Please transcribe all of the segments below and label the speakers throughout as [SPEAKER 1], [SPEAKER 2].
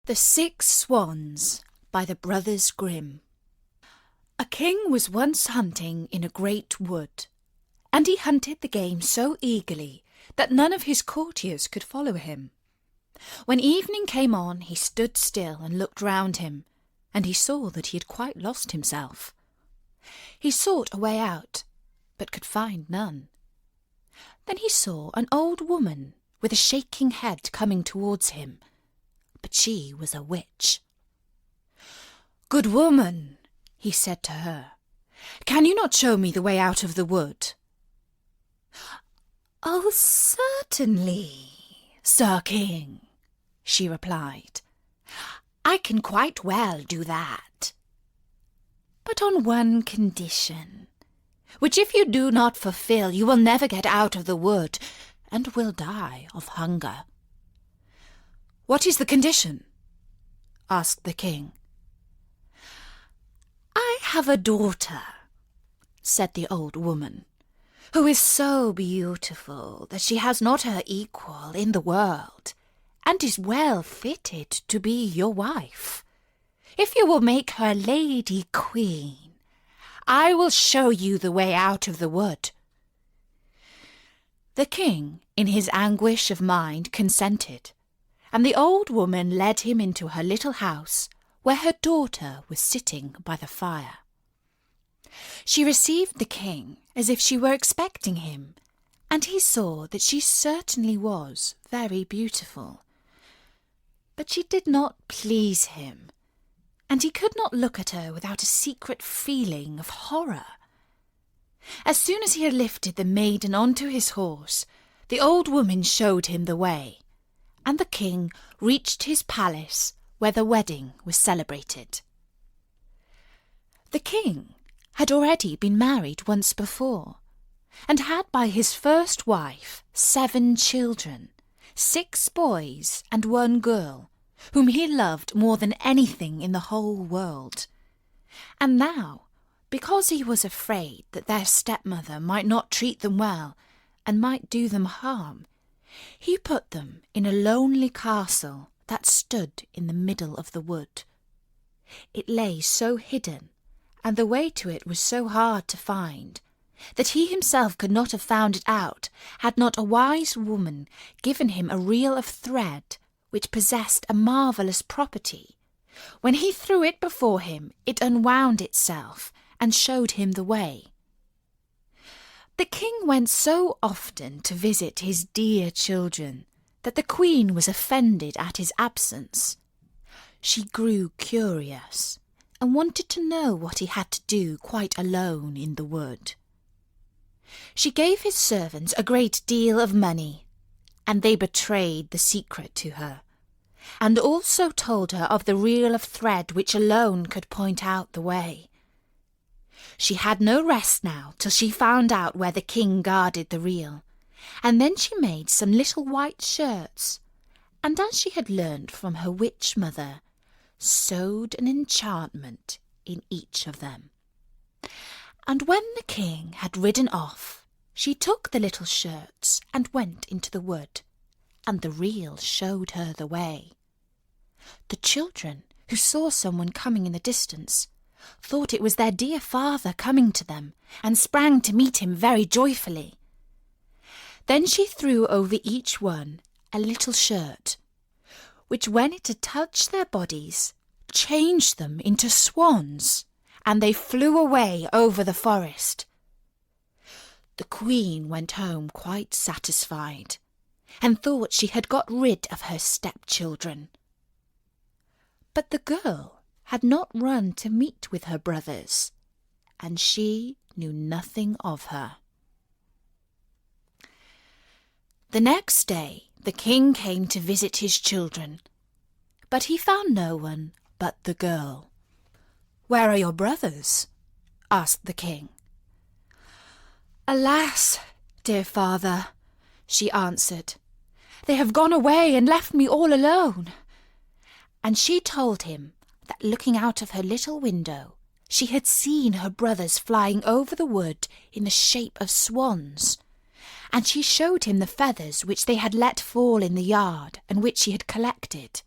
[SPEAKER 1] The 6 Swans by the Brothers Grimm. A king was once hunting in a great wood, and he hunted the game so eagerly that none of his courtiers could follow him. When evening came on, he stood still and looked round him, and he saw that he had quite lost himself. He sought a way out, but could find none. Then he saw an old woman with a shaking head coming towards him, but she was a witch. "Good woman," he said to her, "can you not show me the way out of the wood?" "Oh, certainly, Sir King," she replied. "I can quite well do that. But on one condition, which if you do not fulfill, you will never get out of the wood and will die of hunger." "What is the condition?" asked the king. "I have a daughter," said the old woman, "who is so beautiful that she has not her equal in the world, and is well fitted to be your wife. If you will make her lady queen, I will show you the way out of the wood." The king, in his anguish of mind, consented, and the old woman led him into her little house, where her daughter was sitting by the fire. She received the king as if she were expecting him, and he saw that she certainly was very beautiful. But she did not please him, and he could not look at her without a secret feeling of horror. As soon as he had lifted the maiden onto his horse, the old woman showed him the way, and the king reached his palace where the wedding was celebrated. The king had already been married once before, and had by his first wife 7 children, 6 boys and 1 girl, whom he loved more than anything in the whole world. And now, because he was afraid that their stepmother might not treat them well and might do them harm, he put them in a lonely castle that stood in the middle of the wood. It lay so hidden, and the way to it was so hard to find, that he himself could not have found it out had not a wise woman given him a reel of thread which possessed a marvellous property. When he threw it before him, it unwound itself and showed him the way. The king went so often to visit his dear children that the queen was offended at his absence. She grew curious and wanted to know what he had to do quite alone in the wood. She gave his servants a great deal of money, and they betrayed the secret to her, and also told her of the reel of thread which alone could point out the way. She had no rest now till she found out where the king guarded the reel, and then she made some little white shirts, and as she had learnt from her witch mother, sewed an enchantment in each of them. And when the king had ridden off, she took the little shirts and went into the wood, and the reel showed her the way. The children, who saw someone coming in the distance, thought it was their dear father coming to them, and sprang to meet him very joyfully. Then she threw over each one a little shirt, which when it had touched their bodies, changed them into swans, and they flew away over the forest. The queen went home quite satisfied, and thought she had got rid of her stepchildren. But the girl had not run to meet with her brothers, and she knew nothing of her. The next day the king came to visit his children, but he found no one but the girl. "Where are your brothers?" asked the king. "Alas, dear father," she answered, "they have gone away and left me all alone." And she told him that looking out of her little window, she had seen her brothers flying over the wood in the shape of swans, and she showed him the feathers which they had let fall in the yard and which she had collected.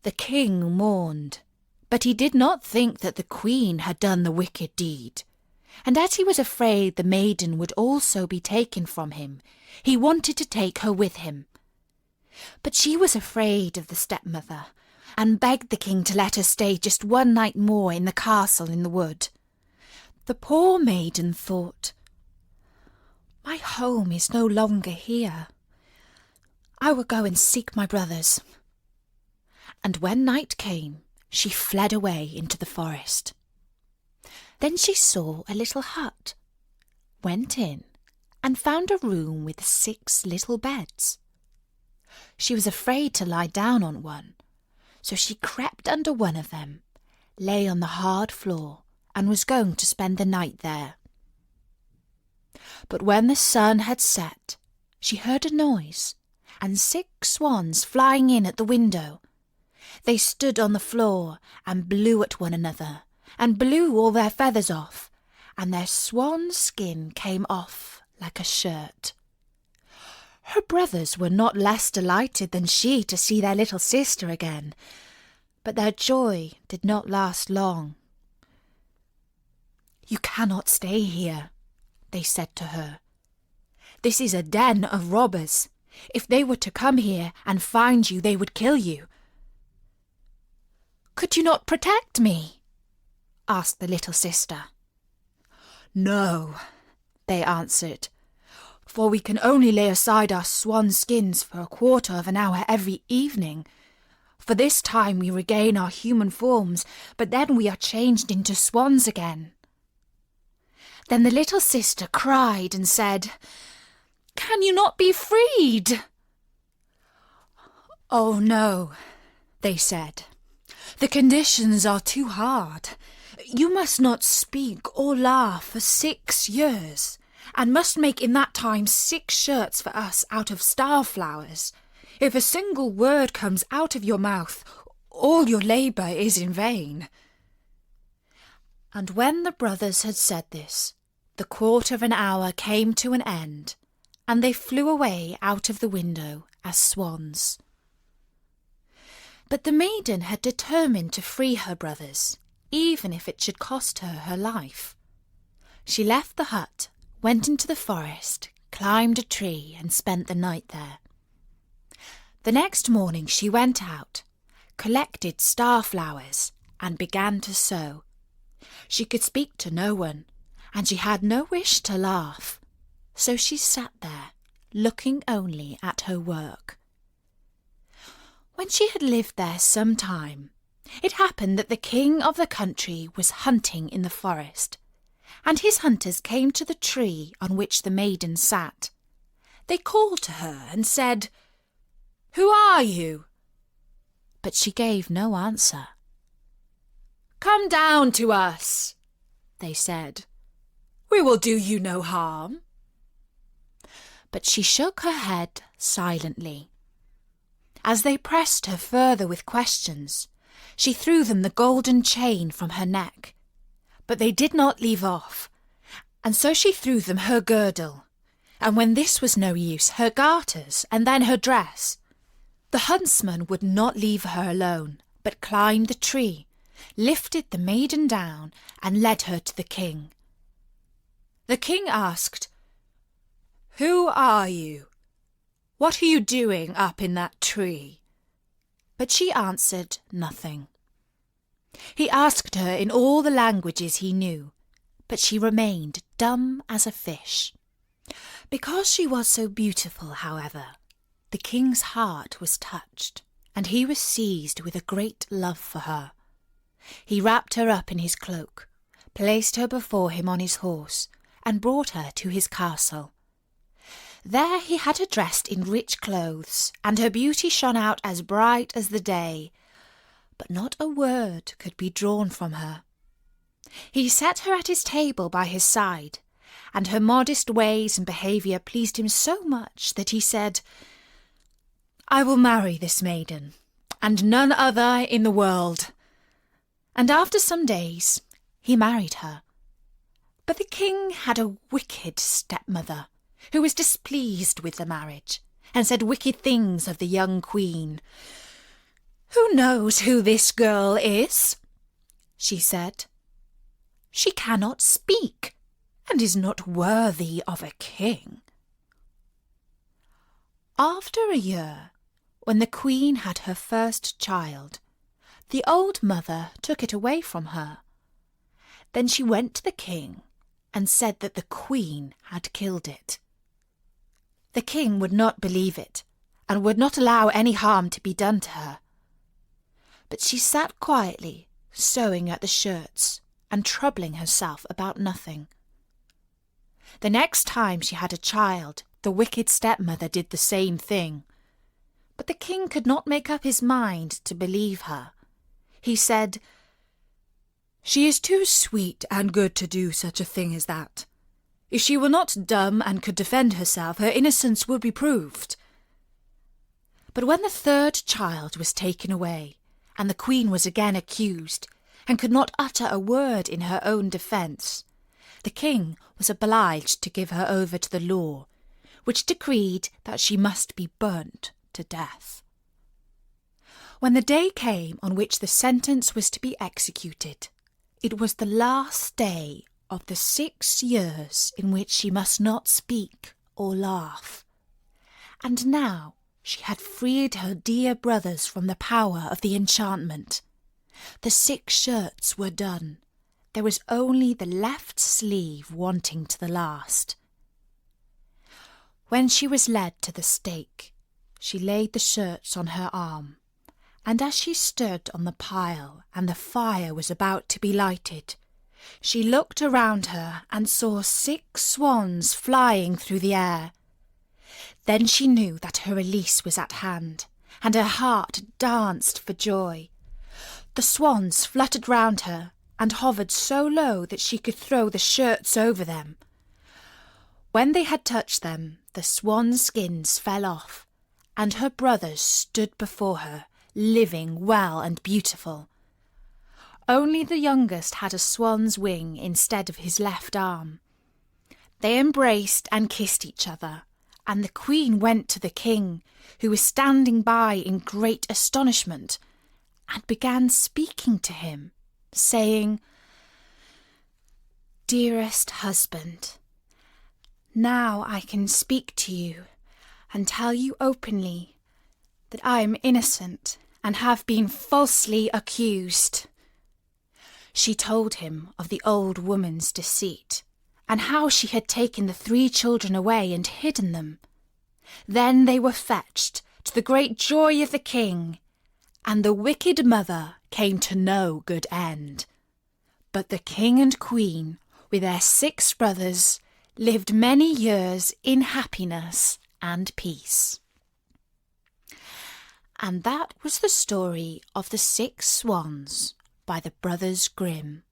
[SPEAKER 1] The king mourned, but he did not think that the queen had done the wicked deed. And as he was afraid the maiden would also be taken from him, he wanted to take her with him. But she was afraid of the stepmother, and begged the king to let her stay just one night more in the castle in the wood. The poor maiden thought, "My home is no longer here. I will go and seek my brothers." And when night came, she fled away into the forest. Then she saw a little hut, went in, and found a room with 6 little beds. She was afraid to lie down on one, so she crept under one of them, lay on the hard floor, and was going to spend the night there. But when the sun had set, she heard a noise, and 6 swans flying in at the window. They stood on the floor and blew at one another, and blew all their feathers off, and their swan skin came off like a shirt. Her brothers were not less delighted than she to see their little sister again, but their joy did not last long. "You cannot stay here," they said to her. "This is a den of robbers. If they were to come here and find you, they would kill you." "Could you not protect me?" asked the little sister. "No," they answered, "for we can only lay aside our swan skins for a quarter of an hour every evening. For this time we regain our human forms, but then we are changed into swans again." Then the little sister cried and said, "Can you not be freed?" "Oh no," they said. "The conditions are too hard. You must not speak or laugh for 6 years, and must make in that time 6 shirts for us out of starflowers. If a single word comes out of your mouth, all your labour is in vain." And when the brothers had said this, the quarter of an hour came to an end, and they flew away out of the window as swans. But the maiden had determined to free her brothers, even if it should cost her her life. She left the hut, went into the forest, climbed a tree, and spent the night there. The next morning she went out, collected starflowers, and began to sew. She could speak to no one, and she had no wish to laugh, so she sat there, looking only at her work. When she had lived there some time, it happened that the king of the country was hunting in the forest, and his hunters came to the tree on which the maiden sat. They called to her and said, "Who are you?" But she gave no answer. "Come down to us," they said. "We will do you no harm." But she shook her head silently. As they pressed her further with questions, she threw them the golden chain from her neck. But they did not leave off, and so she threw them her girdle, and when this was no use, her garters, and then her dress. The huntsman would not leave her alone, but climbed the tree, lifted the maiden down, and led her to the king. The king asked, "Who are you? What are you doing up in that tree?" But she answered nothing. He asked her in all the languages he knew, but she remained dumb as a fish. Because she was so beautiful, however, the king's heart was touched, and he was seized with a great love for her. He wrapped her up in his cloak, placed her before him on his horse, and brought her to his castle. There he had her dressed in rich clothes, and her beauty shone out as bright as the day, but not a word could be drawn from her. He set her at his table by his side, and her modest ways and behaviour pleased him so much that he said, "I will marry this maiden, and none other in the world." And after some days he married her. But the king had a wicked stepmother, who was displeased with the marriage, and said wicked things of the young queen. "Who knows who this girl is?" she said. "She cannot speak, and is not worthy of a king." After a year, when the queen had her first child, the old mother took it away from her. Then she went to the king and said that the queen had killed it. The king would not believe it and would not allow any harm to be done to her. But she sat quietly, sewing at the shirts and troubling herself about nothing. The next time she had a child, the wicked stepmother did the same thing. But the king could not make up his mind to believe her. He said, "She is too sweet and good to do such a thing as that. If she were not dumb and could defend herself, her innocence would be proved." But when the third child was taken away, and the queen was again accused, and could not utter a word in her own defence, the king was obliged to give her over to the law, which decreed that she must be burnt to death. When the day came on which the sentence was to be executed, it was the last day of the 6 years in which she must not speak or laugh. And now she had freed her dear brothers from the power of the enchantment. The 6 shirts were done. There was only the left sleeve wanting to the last. When she was led to the stake, she laid the shirts on her arm, and as she stood on the pile and the fire was about to be lighted, she looked around her and saw 6 swans flying through the air. Then she knew that her release was at hand, and her heart danced for joy. The swans fluttered round her and hovered so low that she could throw the shirts over them. When they had touched them, the swan skins fell off, and her brothers stood before her, living, well and beautiful. Only the youngest had a swan's wing instead of his left arm. They embraced and kissed each other, and the queen went to the king, who was standing by in great astonishment, and began speaking to him, saying, "Dearest husband, now I can speak to you and tell you openly that I am innocent and have been falsely accused." She told him of the old woman's deceit, and how she had taken the 3 children away and hidden them. Then they were fetched, to the great joy of the king, and the wicked mother came to no good end. But the king and queen, with their 6 brothers, lived many years in happiness and peace. And that was the story of the 6 swans by the Brothers Grimm.